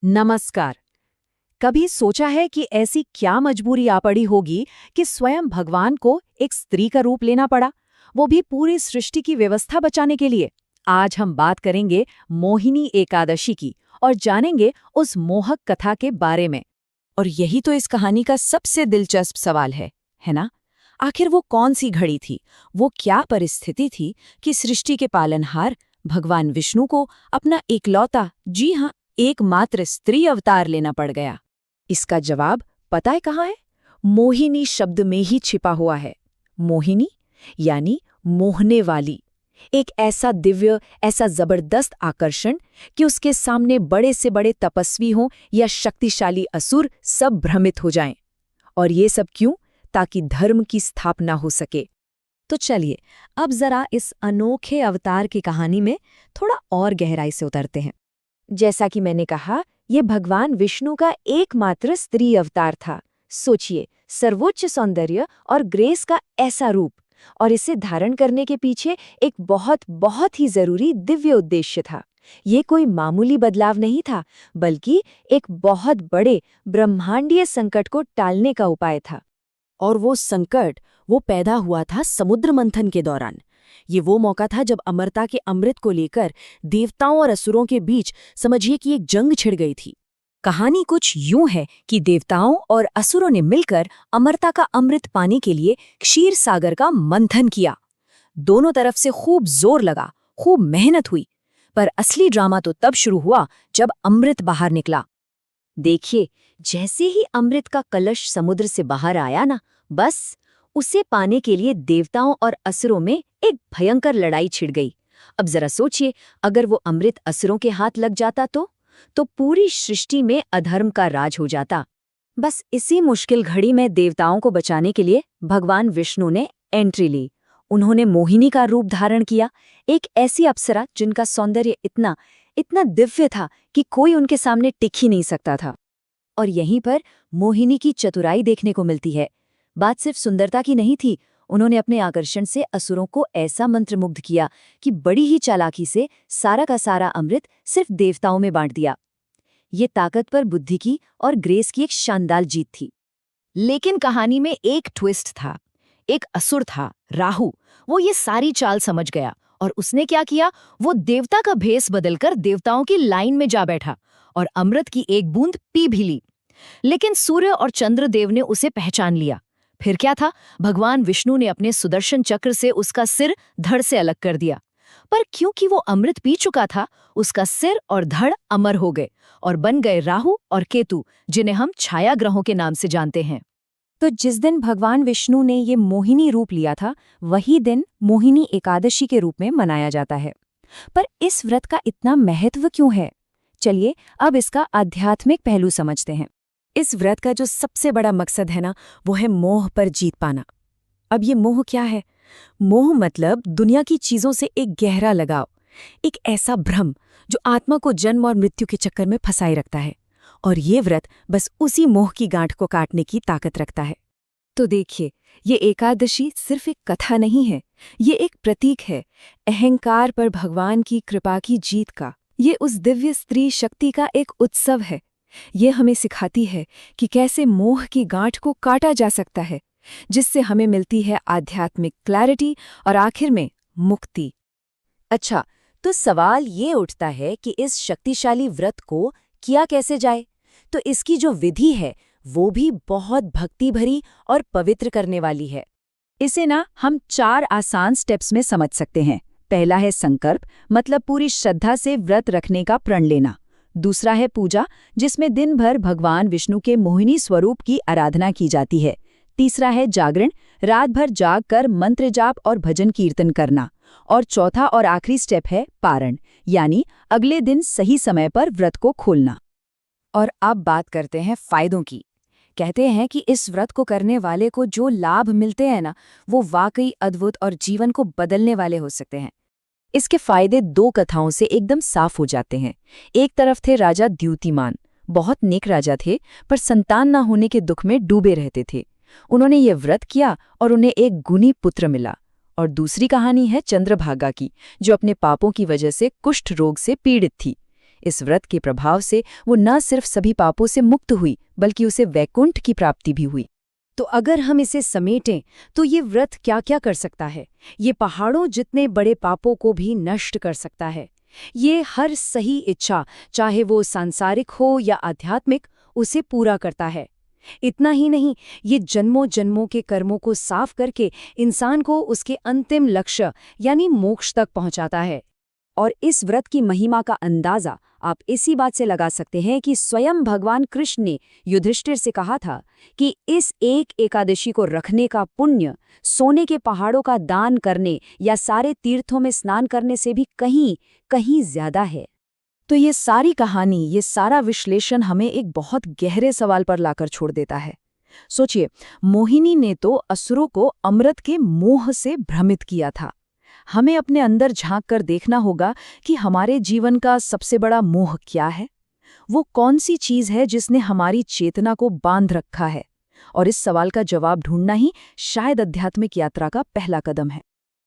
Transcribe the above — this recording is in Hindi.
नमस्कार। कभी सोचा है कि ऐसी क्या मजबूरी आ पड़ी होगी कि स्वयं भगवान को एक स्त्री का रूप लेना पड़ा, वो भी पूरी सृष्टि की व्यवस्था बचाने के लिए। आज हम बात करेंगे मोहिनी एकादशी की और जानेंगे उस मोहक कथा के बारे में। और यही तो इस कहानी का सबसे दिलचस्प सवाल है ना? आखिर वो कौन सी घड़ी थी, वो क्या परिस्थिति थी कि सृष्टि के पालनहार भगवान विष्णु को अपना इकलौता, जी हाँ, एकमात्र स्त्री अवतार लेना पड़ गया? इसका जवाब पता है कहाँ है? मोहिनी शब्द में ही छिपा हुआ है। मोहिनी यानी मोहने वाली। एक ऐसा दिव्य, ऐसा जबरदस्त आकर्षण कि उसके सामने बड़े से बड़े तपस्वी हों या शक्तिशाली असुर सब भ्रमित हो जाएं। और ये सब क्यों? ताकि धर्म की स्थापना हो सके। तो चलिए अब जरा इस अनोखे अवतार की कहानी में थोड़ा और गहराई से उतरते हैं। जैसा कि मैंने कहा, ये भगवान विष्णु का एकमात्र स्त्री अवतार था। सोचिए, सर्वोच्च सौंदर्य और ग्रेस का ऐसा रूप, और इसे धारण करने के पीछे एक बहुत बहुत ही जरूरी दिव्य उद्देश्य था। ये कोई मामूली बदलाव नहीं था, बल्कि एक बहुत बड़े ब्रह्मांडीय संकट को टालने का उपाय था। और वो संकट वो पैदा हुआ था समुद्र मंथन के दौरान। ये वो मौका था जब अमरता के अमृत को लेकर देवताओं और असुरों के बीच समझिए कि एक जंग छिड़ गई थी। कहानी कुछ यूं है कि देवताओं और असुरों ने मिलकर अमरता का अमृत पाने के लिए क्षीर सागर का मंथन किया। दोनों तरफ से खूब जोर लगा, खूब मेहनत हुई, पर असली ड्रामा तो तब शुरू हुआ जब अमृत बाहर निकला। देखिए, जैसे ही अमृत का कलश समुद्र से बाहर आया ना, बस उसे पाने के लिए देवताओं और असुरों में एक भयंकर लड़ाई छिड़ गई। अब जरा सोचिए, अगर वो अमृत असुरों के हाथ लग जाता तो पूरी सृष्टि में अधर्म का राज हो जाता। बस इसी मुश्किल घड़ी में देवताओं को बचाने के लिए भगवान विष्णु ने एंट्री ली। उन्होंने मोहिनी का रूप धारण किया, एक ऐसी अप्सरा जिनका सौंदर्य इतना इतना दिव्य था कि कोई उनके सामने टिक ही नहीं सकता था। और यहीं पर मोहिनी की चतुराई देखने को मिलती है। बात सिर्फ सुंदरता की नहीं थी, उन्होंने अपने आकर्षण से असुरों को ऐसा मंत्रमुग्ध किया कि बड़ी ही चालाकी से सारा का सारा अमृत सिर्फ देवताओं में बांट दिया। ये ताकतवर बुद्धि की और ग्रेस की एक शानदार जीत थी। लेकिन कहानी में एक ट्विस्ट था। एक असुर था, राहु। वो ये सारी चाल समझ गया और उसने क्या किया, वो देवता का भेष बदलकर देवताओं की लाइन में जा बैठा और अमृत की एक बूंद पी भी ली। लेकिन सूर्य और चंद्रदेव ने उसे पहचान लिया। फिर क्या था, भगवान विष्णु ने अपने सुदर्शन चक्र से उसका सिर धड़ से अलग कर दिया। पर क्योंकि वो अमृत पी चुका था, उसका सिर और धड़ अमर हो गए और बन गए राहु और केतु, जिन्हें हम छाया ग्रहों के नाम से जानते हैं। तो जिस दिन भगवान विष्णु ने ये मोहिनी रूप लिया था, वही दिन मोहिनी एकादशी के रूप में मनाया जाता है। पर इस व्रत का इतना महत्व क्यों है? चलिए अब इसका आध्यात्मिक पहलू समझते हैं। इस व्रत का जो सबसे बड़ा मकसद है ना, वो है मोह पर जीत पाना। अब ये मोह क्या है? मोह मतलब दुनिया की चीजों से एक गहरा लगाव, एक ऐसा भ्रम जो आत्मा को जन्म और मृत्यु के चक्कर में फंसाए रखता है। और ये व्रत बस उसी मोह की गांठ को काटने की ताकत रखता है। तो देखिए, ये एकादशी सिर्फ एक कथा नहीं है, ये एक प्रतीक है अहंकार पर भगवान की कृपा की जीत का। ये उस दिव्य स्त्री शक्ति का एक उत्सव है। ये हमें सिखाती है कि कैसे मोह की गांठ को काटा जा सकता है, जिससे हमें मिलती है आध्यात्मिक क्लैरिटी और आखिर में मुक्ति। अच्छा, तो सवाल ये उठता है कि इस शक्तिशाली व्रत को किया कैसे जाए? तो इसकी जो विधि है वो भी बहुत भक्ति भरी और पवित्र करने वाली है। इसे ना हम 4 आसान स्टेप्स में समझ सकते हैं। पहला है संकल्प, मतलब पूरी श्रद्धा से व्रत रखने का प्रण लेना। दूसरा है पूजा, जिसमें दिन भर भगवान विष्णु के मोहिनी स्वरूप की आराधना की जाती है। तीसरा है जागरण, रात भर जाग कर मंत्र जाप और भजन कीर्तन करना। और चौथा और आखिरी स्टेप है पारण, यानी अगले दिन सही समय पर व्रत को खोलना। और अब बात करते हैं फायदों की। कहते हैं कि इस व्रत को करने वाले को जो लाभ मिलते हैं ना, वो वाकई अद्भुत और जीवन को बदलने वाले हो सकते हैं। इसके फायदे 2 कथाओं से एकदम साफ हो जाते हैं। एक तरफ थे राजा द्युतिमान, बहुत नेक राजा थे, पर संतान न होने के दुख में डूबे रहते थे। उन्होंने ये व्रत किया और उन्हें एक गुणी पुत्र मिला। और दूसरी कहानी है चंद्रभागा की, जो अपने पापों की वजह से कुष्ठ रोग से पीड़ित थी। इस व्रत के प्रभाव से वो न सिर्फ सभी पापों से मुक्त हुई, बल्कि उसे वैकुंठ की प्राप्ति भी हुई। तो अगर हम इसे समेटें तो ये व्रत क्या क्या कर सकता है? ये पहाड़ों जितने बड़े पापों को भी नष्ट कर सकता है। ये हर सही इच्छा, चाहे वो सांसारिक हो या आध्यात्मिक, उसे पूरा करता है। इतना ही नहीं, ये जन्मों जन्मों के कर्मों को साफ करके इंसान को उसके अंतिम लक्ष्य यानी मोक्ष तक पहुंचाता है। और इस व्रत की महिमा का अंदाजा आप इसी बात से लगा सकते हैं कि स्वयं भगवान कृष्ण ने युधिष्ठिर से कहा था कि इस एक एकादशी को रखने का पुण्य सोने के पहाड़ों का दान करने या सारे तीर्थों में स्नान करने से भी कहीं कहीं ज्यादा है। तो ये सारी कहानी, ये सारा विश्लेषण हमें एक बहुत गहरे सवाल पर लाकर छोड़ देता है। सोचिए, मोहिनी ने तो असुरों को अमृत के मोह से भ्रमित किया था। हमें अपने अंदर झांक कर देखना होगा कि हमारे जीवन का सबसे बड़ा मोह क्या है। वो कौन सी चीज है जिसने हमारी चेतना को बांध रखा है? और इस सवाल का जवाब ढूंढना ही शायद आध्यात्मिक यात्रा का पहला कदम है।